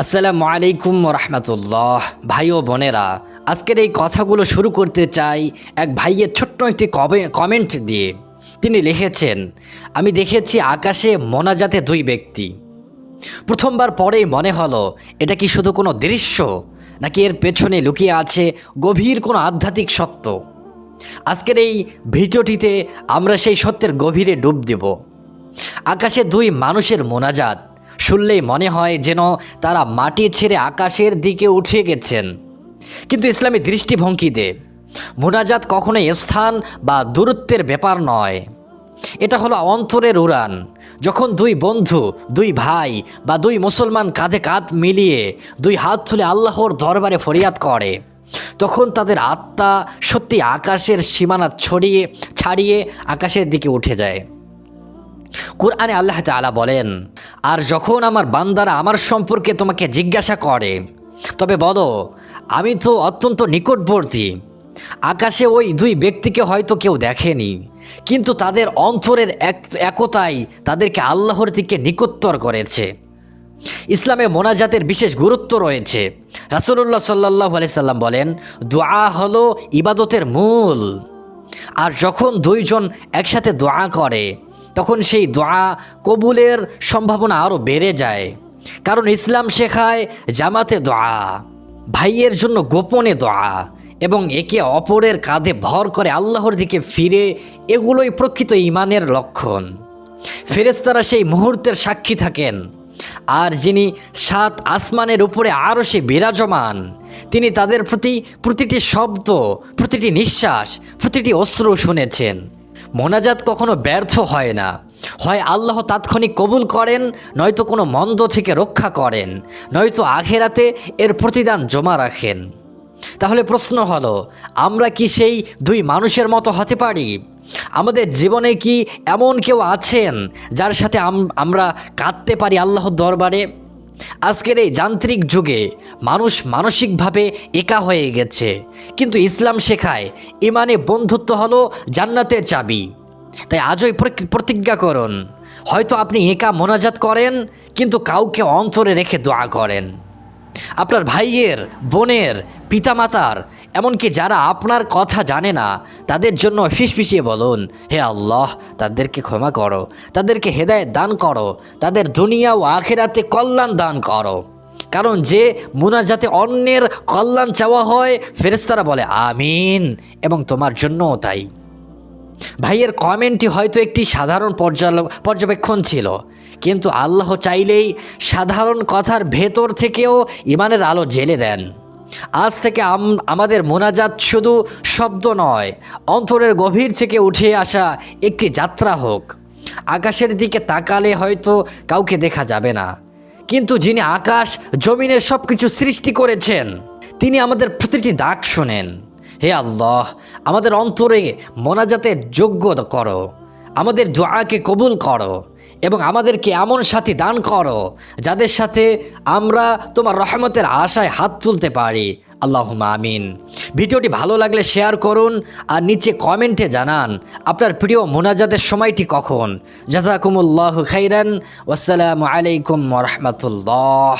আসসালামু আলাইকুম রহমতুল্লাহ। ভাই ও বোনেরা, আজকের এই কথাগুলো শুরু করতে চাই এক ভাইয়ের ছোট্ট একটি কমেন্ট দিয়ে। তিনি লিখেছেন, আমি দেখেছি আকাশে মোনাজাতে দুই ব্যক্তি। প্রথমবার পরেই মনে হলো এটা কি শুধু কোনো দৃশ্য, নাকি এর পেছনে লুকিয়ে আছে গভীর কোনো আধ্যাত্মিক সত্য। আজকের এই ভিডিওটিতে আমরা সেই সত্যের গভীরে ডুব দেব। আকাশে দুই মানুষের মোনাজাত শুনলেই মনে হয় যেন তারা মাটি ছেড়ে আকাশের দিকে উঠে গেছেন। কিন্তু ইসলামী দৃষ্টিভঙ্গিতে মোনাজাত কখনোই স্থান বা দূরত্বের ব্যাপার নয়, এটা হলো অন্তরের উড়ান। যখন দুই বন্ধু, দুই ভাই বা দুই মুসলমান কাঁধে কাঁধ মিলিয়ে দুই হাত তুলে আল্লাহর দরবারে ফরিয়াদ করে, তখন তাদের আত্মা সত্যি আকাশের সীমানা ছাড়িয়ে আকাশের দিকে উঠে যায়। কুরআনে আল্লাহ তাআলা বলেন, আর যখন আমার বান্দারা আমার সম্পর্কে তোমাকে জিজ্ঞাসা করে, তবে বলো আমি তো অত্যন্ত নিকটবর্তী। আকাশে ওই দুই ব্যক্তিকে হয়তো কেউ দেখেনি, কিন্তু তাদের অন্তরের একতাই তাদেরকে আল্লাহর দিকে নিকটতর করেছে। ইসলামে মোনাজাতের বিশেষ গুরুত্ব রয়েছে। রাসূলুল্লাহ সাল্লাল্লাহু আলাইহি সাল্লাম বলেন, দোয়া হলো ইবাদতের মূল। আর যখন দুইজন একসাথে দোয়া করে, তখন সেই দোয়া কবুলের সম্ভাবনা আরও বেড়ে যায়। কারণ ইসলাম শেখায় জামাতে দোয়া, ভাইয়ের জন্য গোপনে দোয়া এবং একে অপরের কাঁধে ভর করে আল্লাহর দিকে ফিরে, এগুলোই প্রকৃত ঈমানের লক্ষণ। ফেরেশতারা সেই মুহূর্তের সাক্ষী থাকেন, আর যিনি সাত আসমানের উপরে আরশে বিরাজমান, তিনি তাদের প্রতিটি শব্দ, প্রতিটি নিঃশ্বাস, প্রতিটি অশ্রু শুনেছেন। মোনাজাত কখনো ব্যর্থ হয় না। হয় আল্লাহ তাৎক্ষণিক কবুল করেন, নয়তো কোনো মন্দ থেকে রক্ষা করেন, নয়তো আখেরাতে এর প্রতিদান জমা রাখেন। তাহলে প্রশ্ন হলো, আমরা কি সেই দুই মানুষের মতো হতে পারি? আমাদের জীবনে কি এমন কেউ আছেন যার সাথে আমরা কাঁদতে পারি আল্লাহর দরবারে? আজকের এই যান্ত্রিক যুগে মানুষ মানসিকভাবে একা হয়ে গেছে, কিন্তু ইসলাম শেখায় ইমানে বন্ধুত্ব হলো জান্নাতের চাবি। তাই আজই প্রতিজ্ঞা করুন, হয়তো আপনি একা মোনাজাত করেন, কিন্তু কাউকে অন্তরে রেখে দোয়া করেন। আপনার ভাইয়ের, বোনের, পিতামাতার, এমনকি যারা আপনার কথা জানে না, তাদের জন্য ফিসফিসিয়ে বলুন, হে আল্লাহ, তাদেরকে ক্ষমা করো, তাদেরকে হেদায়েত দান করো, তাদের দুনিয়া ও আখিরাতে কল্যাণ দান করো। কারণ যে মুনাজাতে অন্যের কল্যাণ চাওয়া হয়, ফেরেশতারা বলে আমিন, এবং তোমার জন্যও তাই। ভাইয়ের কমেন্টটি হয়তো একটি সাধারণ পর্যবেক্ষণ ছিল, কিন্তু আল্লাহ চাইলেই সাধারণ কথার ভেতর থেকেও ইমানের আলো জ্বেলে দেন। আজ থেকে আমাদের মোনাজাত শুধু শব্দ নয়, অন্তরের গভীর থেকে উঠে আসা একটি যাত্রা হোক। আকাশের দিকে তাকালে হয়তো কাউকে দেখা যাবে না, কিন্তু যিনি আকাশ জমিনের সব কিছু সৃষ্টি করেছেন, তিনি আমাদের প্রতিটি ডাক শোনেন। হে আল্লাহ, আমাদের অন্তরে মোনাজাতের যোগ্য করো, আমাদের দোয়াকে কবুল করো, এবং আমাদেরকে এমন সাথী দান করো যাদের সাথে আমরা তোমার রহমতের আশায় হাত তুলতে পারি। আল্লাহুম্মা আমিন। ভিডিওটি ভালো লাগলে শেয়ার করুন, আর নিচে কমেন্টে জানান আপনার প্রিয় মোনাজাতের সময়টি কখন। জাযাকুমুল্লাহু খাইরান। ওয়াসসালামু আলাইকুম ওয়া রাহমাতুল্লাহ।